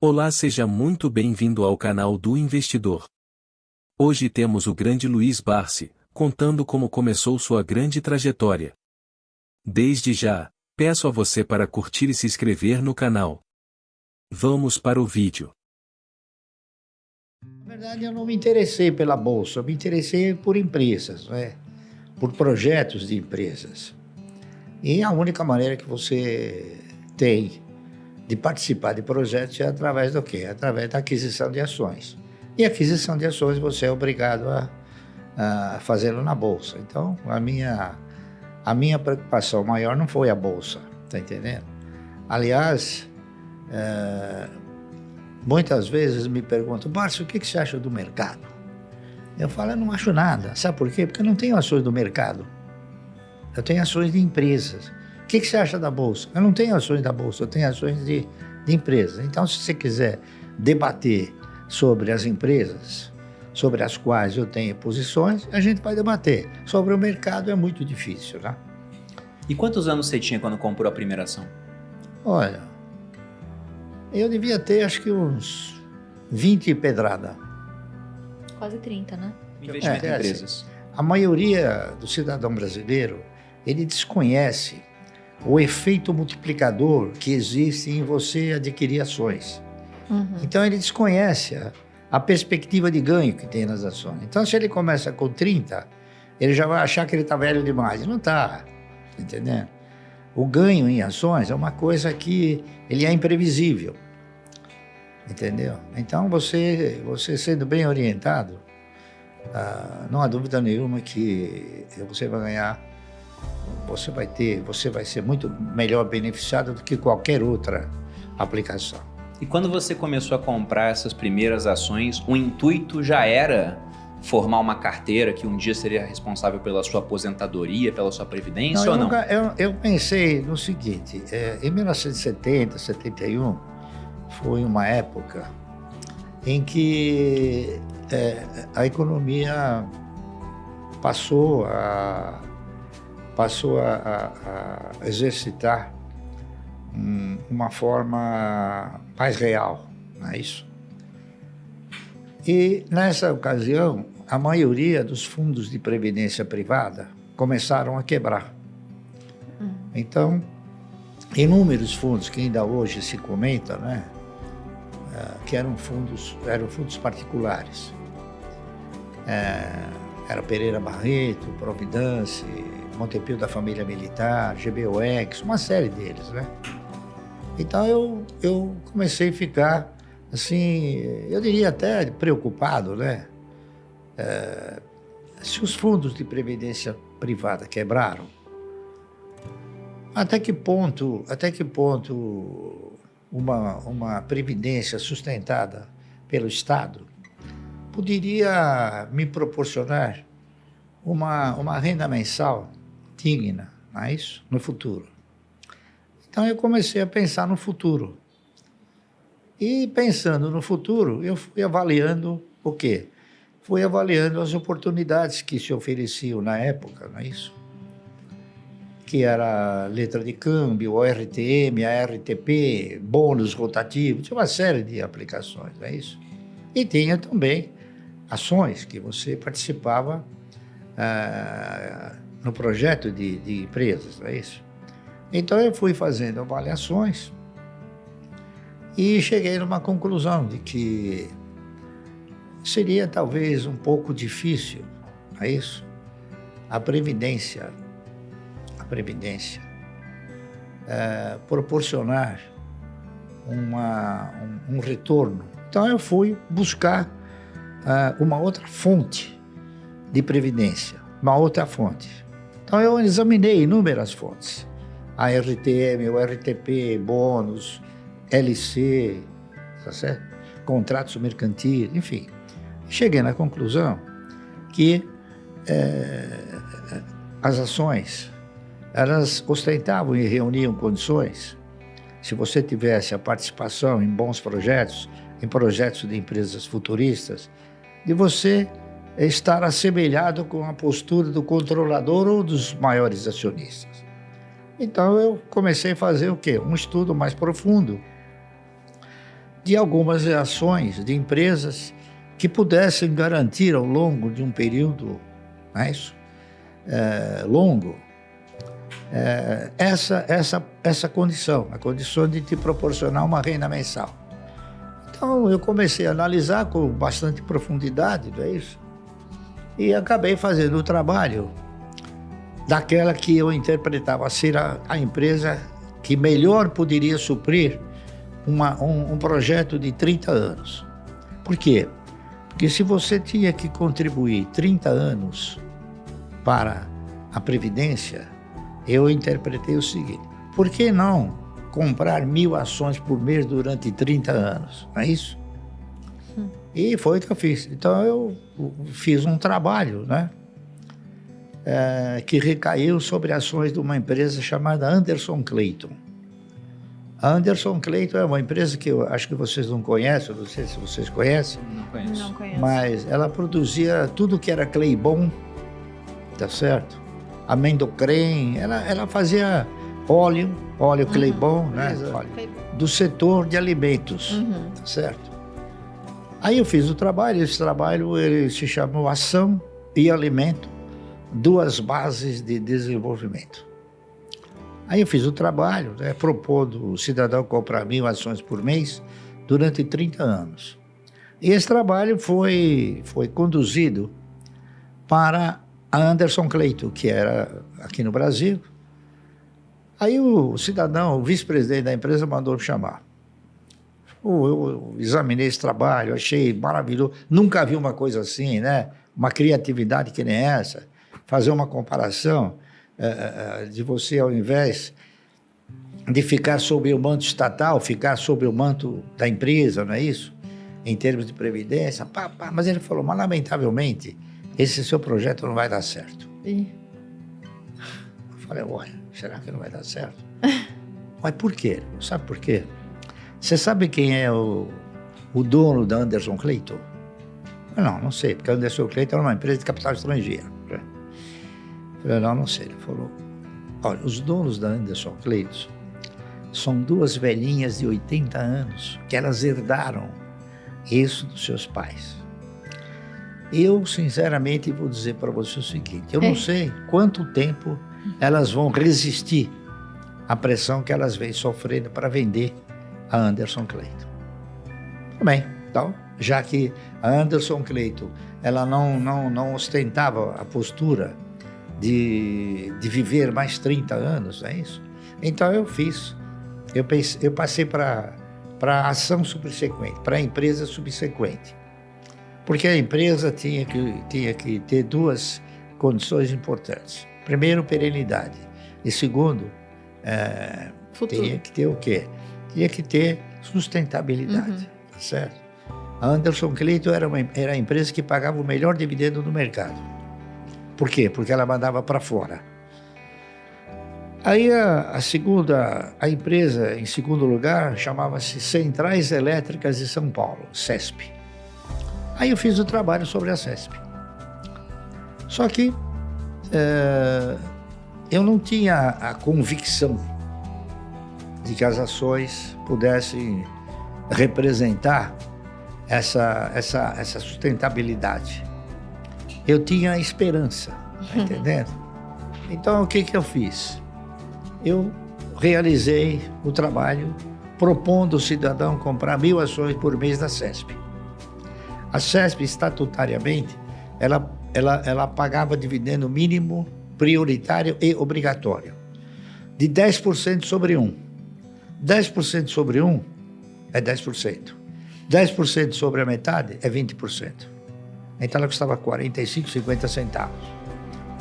Olá, seja muito bem-vindo ao canal do Investidor. Hoje temos o grande Luiz Barsi, contando como começou sua grande trajetória. Desde já, peço a você para curtir e se inscrever no canal. Vamos para o vídeo. Na verdade, eu não me interessei pela bolsa, eu me interessei por empresas, né? Por projetos de empresas. E a única maneira que você tem de participar de projetos é através do quê? Através da aquisição de ações. E aquisição de ações você é obrigado a fazê-lo na bolsa. Então, a minha preocupação maior não foi a bolsa, tá entendendo? Aliás, muitas vezes me perguntam, Barsi, o que você acha do mercado? Eu falo, eu não acho nada. Sabe por quê? Porque eu não tenho ações do mercado. Eu tenho ações de empresas. O que você acha da bolsa? Eu não tenho ações da bolsa, eu tenho ações de empresas. Então, se você quiser debater sobre as empresas, sobre as quais eu tenho posições, a gente vai debater. Sobre o mercado é muito difícil, né? E quantos anos você tinha quando comprou a primeira ação? Olha, eu devia ter acho que uns 20 pedrada. Quase 30, né? Investimento em empresas. Assim, a maioria do cidadão brasileiro, ele desconhece o efeito multiplicador que existe em você adquirir ações. Então, ele desconhece a perspectiva de ganho que tem nas ações. Então, se ele começa com 30, ele já vai achar que ele está velho demais. Não está, entendendo? O ganho em ações é uma coisa que ele é imprevisível, entendeu? Então, você sendo bem orientado, não há dúvida nenhuma que você vai ganhar, você vai ser muito melhor beneficiado do que qualquer outra aplicação. E quando você começou a comprar essas primeiras ações, o intuito já era formar uma carteira que um dia seria responsável pela sua aposentadoria, pela sua previdência ou não? Eu pensei no seguinte, em 1970, 71, foi uma época em que a economia passou a exercitar uma forma mais real, não é isso? E nessa ocasião, a maioria dos fundos de previdência privada começaram a quebrar. Então, inúmeros fundos que ainda hoje se comenta, né, que eram fundos particulares. Era Pereira Barreto, Providence, Montepio da Família Militar, GBOX, uma série deles, né? Então eu comecei a ficar, assim, eu diria até preocupado, né? Se os fundos de previdência privada quebraram, até que ponto uma previdência sustentada pelo Estado poderia me proporcionar uma renda mensal digna, não é isso? No futuro. Então eu comecei a pensar no futuro. E pensando no futuro, eu fui avaliando o quê? Fui avaliando as oportunidades que se ofereciam na época, não é isso? Que era letra de câmbio, o RTM, a RTP, bônus rotativo, tinha uma série de aplicações, não é isso? E tinha também ações que você participava no projeto de empresas, não é isso? Então eu fui fazendo avaliações e cheguei numa conclusão de que seria talvez um pouco difícil, não é isso? A previdência proporcionar um retorno. Então eu fui buscar uma outra fonte de previdência, uma outra fonte. Então eu examinei inúmeras fontes, a RTM, o RTP, bônus, LC, tá certo? Contratos mercantis, enfim. Cheguei na conclusão que as ações, elas ostentavam e reuniam condições, se você tivesse a participação em bons projetos, em projetos de empresas futuristas, de você estar assemelhado com a postura do controlador ou dos maiores acionistas. Então eu comecei a fazer o quê? Um estudo mais profundo de algumas ações de empresas que pudessem garantir ao longo de um período, não é isso? Longo, essa condição, a condição de te proporcionar uma renda mensal. Então eu comecei a analisar com bastante profundidade, não é isso? E acabei fazendo o trabalho daquela que eu interpretava ser a empresa que melhor poderia suprir um projeto de 30 anos. Por quê? Porque se você tinha que contribuir 30 anos para a Previdência, eu interpretei o seguinte: por que não comprar 1.000 ações por mês durante 30 anos? Não é isso? E foi o que eu fiz. Então eu fiz um trabalho, né? Que recaiu sobre ações de uma empresa chamada Anderson Clayton. A Anderson Clayton é uma empresa que eu acho que vocês não conhecem, não sei se vocês conhecem. Não conheço. Não conheço. Mas ela produzia tudo que era clay bom, tá certo? Amendocrem, ela fazia óleo clay bom, né? Óleo, do setor de alimentos, tá certo? Aí eu fiz o trabalho, esse trabalho ele se chamou Ação e Alimento, duas bases de desenvolvimento. Aí eu fiz o trabalho, né, propondo o cidadão comprar 1.000 ações por mês durante 30 anos. E esse trabalho foi conduzido para a Anderson Clayton, que era aqui no Brasil. Aí o cidadão, o vice-presidente da empresa, mandou me chamar. Eu examinei esse trabalho, achei maravilhoso. Nunca vi uma coisa assim, né? Uma criatividade que nem essa. Fazer uma comparação de você, ao invés de ficar sob o manto estatal, ficar sob o manto da empresa, não é isso? Em termos de previdência. Mas ele falou, mas lamentavelmente, esse seu projeto não vai dar certo. Eu falei, olha, será que não vai dar certo? Mas por quê? Sabe por quê? Você sabe quem é o dono da Anderson Clayton? Não sei, porque a Anderson Clayton é uma empresa de capital estrangeiro. Eu falei, não sei. Ele falou, olha, os donos da Anderson Clayton são duas velhinhas de 80 anos que elas herdaram isso dos seus pais. Eu, sinceramente, vou dizer para você o seguinte, eu não sei quanto tempo elas vão resistir à pressão que elas vêm sofrendo para vender a Anderson Clayton. Bem, então, já que a Anderson Clayton ela não ostentava a postura de viver mais 30 anos, não é isso? Então eu fiz, eu passei para a ação subsequente, para a empresa subsequente. Porque a empresa tinha que ter duas condições importantes. Primeiro, perenidade. E segundo, tinha que ter o quê? Tinha que ter sustentabilidade, tá certo? A Anderson Clayton era a empresa que pagava o melhor dividendo do mercado. Por quê? Porque ela mandava para fora. Aí a empresa, em segundo lugar, chamava-se Centrais Elétricas de São Paulo, CESP. Aí eu fiz o trabalho sobre a CESP. Só que eu não tinha a convicção de que as ações pudessem representar essa sustentabilidade. Eu tinha esperança, tá entendendo? Então, o que eu fiz? Eu realizei o trabalho propondo ao cidadão comprar 1.000 ações por mês da CESP. A CESP, estatutariamente, ela pagava dividendo mínimo, prioritário e obrigatório, de 10% sobre 1. 10% sobre 1 é 10%. 10% sobre a metade é 20%. Então ela custava 45, 50 centavos.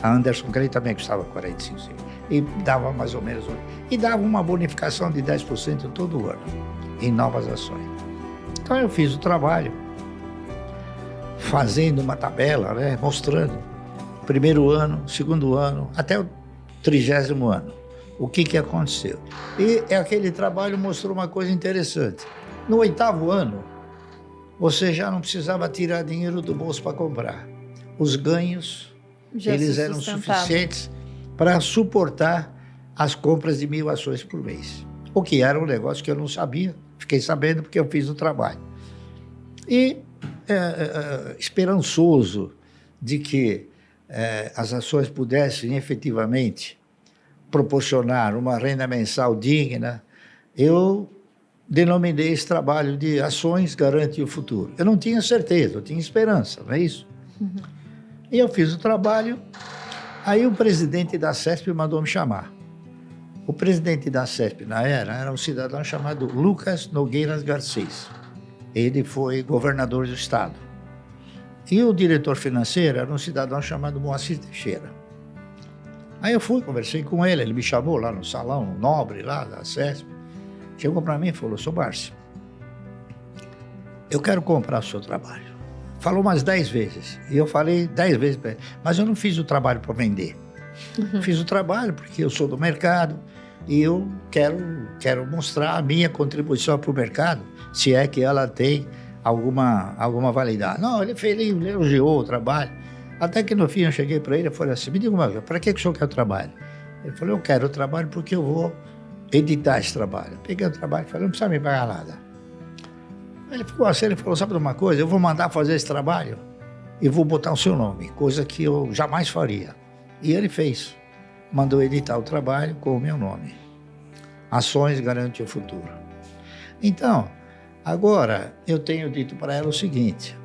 A Anderson Clayton também custava 45 centavos. E dava mais ou menos... E dava uma bonificação de 10% todo ano em novas ações. Então eu fiz o trabalho fazendo uma tabela, né, mostrando primeiro ano, segundo ano, até o 30º ano. O que aconteceu? E aquele trabalho mostrou uma coisa interessante. No 8º ano, você já não precisava tirar dinheiro do bolso para comprar. Os ganhos, eles eram suficientes para suportar as compras de 1.000 ações por mês. o que era um negócio que eu não sabia. Fiquei sabendo porque eu fiz o trabalho. E esperançoso de que as ações pudessem efetivamente proporcionar uma renda mensal digna, eu denominei esse trabalho de Ações Garante o Futuro. Eu não tinha certeza, eu tinha esperança, não é isso? Uhum. E eu fiz o trabalho, aí o presidente da CESP mandou me chamar. O presidente da CESP, na era um cidadão chamado Lucas Nogueiras Garcês. Ele foi governador do estado. E o diretor financeiro era um cidadão chamado Moacir Teixeira. Aí eu fui, conversei com ele, ele me chamou lá no salão nobre lá da CESP. Chegou para mim e falou: "Sr. Barsi, eu quero comprar o seu trabalho." Falou umas 10 vezes. E eu falei 10 vezes para ele, mas eu não fiz o trabalho para vender. Fiz o trabalho porque eu sou do mercado e eu quero mostrar a minha contribuição para o mercado, se é que ela tem alguma validade. Não, ele elogiou o trabalho. Até que no fim eu cheguei para ele e falei assim: "Me diga uma coisa, para que o senhor quer o trabalho?" Ele falou: "Eu quero o trabalho porque eu vou editar esse trabalho." Eu peguei o trabalho e falei: "Não precisa me pagar nada." Ele ficou assim, ele falou: "Sabe de uma coisa? Eu vou mandar fazer esse trabalho e vou botar o seu nome, coisa que eu jamais faria." E ele fez. Mandou editar o trabalho com o meu nome. Ações Garante o Futuro. Então, agora eu tenho dito para ela o seguinte: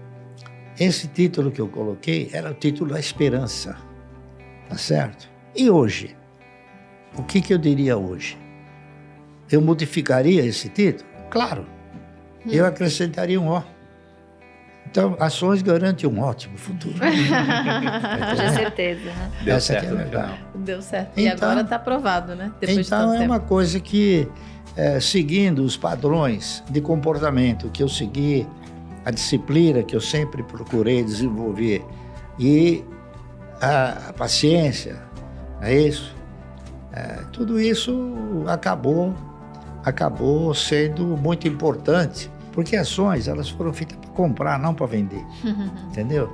esse título que eu coloquei era o título da esperança, tá certo? E hoje? O que eu diria hoje? Eu modificaria esse título? Claro. Eu acrescentaria um O. Então, Ações Garante um ótimo futuro. Com certeza, né? Deu Essa certo aqui é no legal. final. Deu certo. E Então, agora está aprovado, né? Depois de então tanto é tempo. uma coisa que, seguindo os padrões de comportamento que eu segui, a disciplina que eu sempre procurei desenvolver e a paciência, é isso? Tudo isso acabou sendo muito importante, porque ações elas foram feitas para comprar, não para vender, entendeu?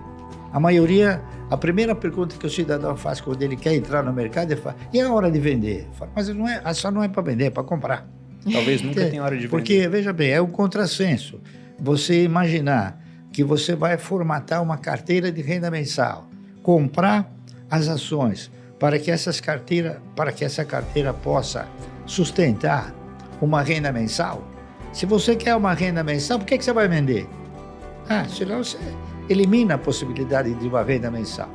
A primeira pergunta que o cidadão faz quando ele quer entrar no mercado, ele fala: "E a hora de vender?" Fala: "Mas a ação não é para vender, é para comprar." Talvez nunca tenha hora de vender. Porque, veja bem, é um contrassenso você imaginar que você vai formatar uma carteira de renda mensal, comprar as ações para que essa carteira possa sustentar uma renda mensal. Se você quer uma renda mensal, por que você vai vender? Senão você elimina a possibilidade de uma renda mensal.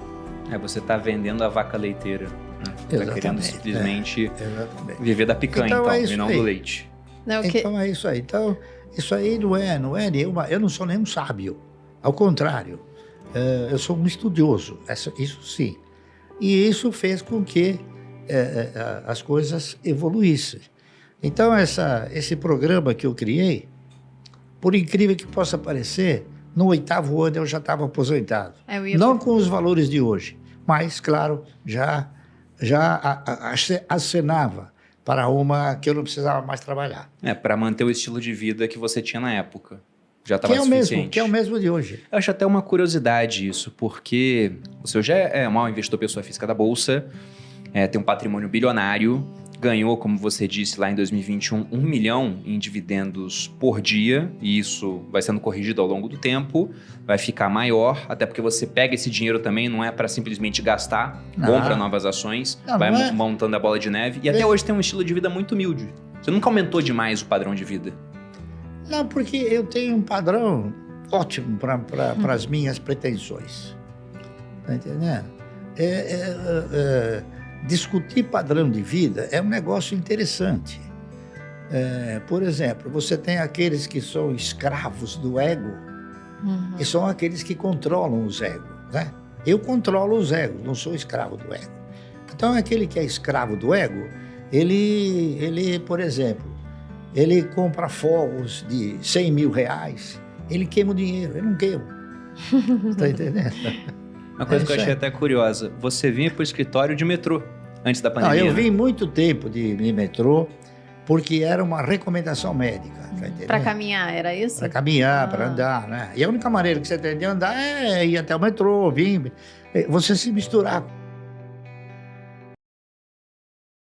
Você está vendendo a vaca leiteira. Está querendo simplesmente viver da picanha, e não do leite. Então é isso aí. Então, isso aí não é nenhuma... Eu não sou nenhum sábio. Ao contrário, eu sou um estudioso, isso sim. E isso fez com que as coisas evoluíssem. Então, esse programa que eu criei, por incrível que possa parecer, no 8º ano eu já estava aposentado. Não com os valores de hoje, mas, claro, já acenava para uma que eu não precisava mais trabalhar. Para manter o estilo de vida que você tinha na época. Já estava suficiente. Que é o mesmo de hoje. Eu acho até uma curiosidade isso, porque o senhor já é um investidor pessoa física da Bolsa, tem um patrimônio bilionário, ganhou, como você disse lá em 2021, 1 milhão em dividendos por dia, e isso vai sendo corrigido ao longo do tempo, vai ficar maior, até porque você pega esse dinheiro também, não é para simplesmente gastar, compra novas ações, vai montando a bola de neve, e até hoje tem um estilo de vida muito humilde. Você nunca aumentou demais o padrão de vida? Não, porque eu tenho um padrão ótimo para as minhas pretensões. Está entendendo? Discutir padrão de vida é um negócio interessante. Por exemplo, você tem aqueles que são escravos do ego e são aqueles que controlam os egos, né? Eu controlo os egos, não sou escravo do ego. Então, aquele que é escravo do ego, ele, por exemplo, ele compra fogos de 100 mil reais, ele queima o dinheiro, eu não queimo. Está entendendo? Uma coisa que eu achei até curiosa, você vinha para o escritório de metrô antes da pandemia? Não, eu vim muito tempo de metrô, porque era uma recomendação médica. Tá para caminhar, era isso? Para caminhar, para andar, né? E a única maneira que você tem de andar é ir até o metrô, vir, você se misturar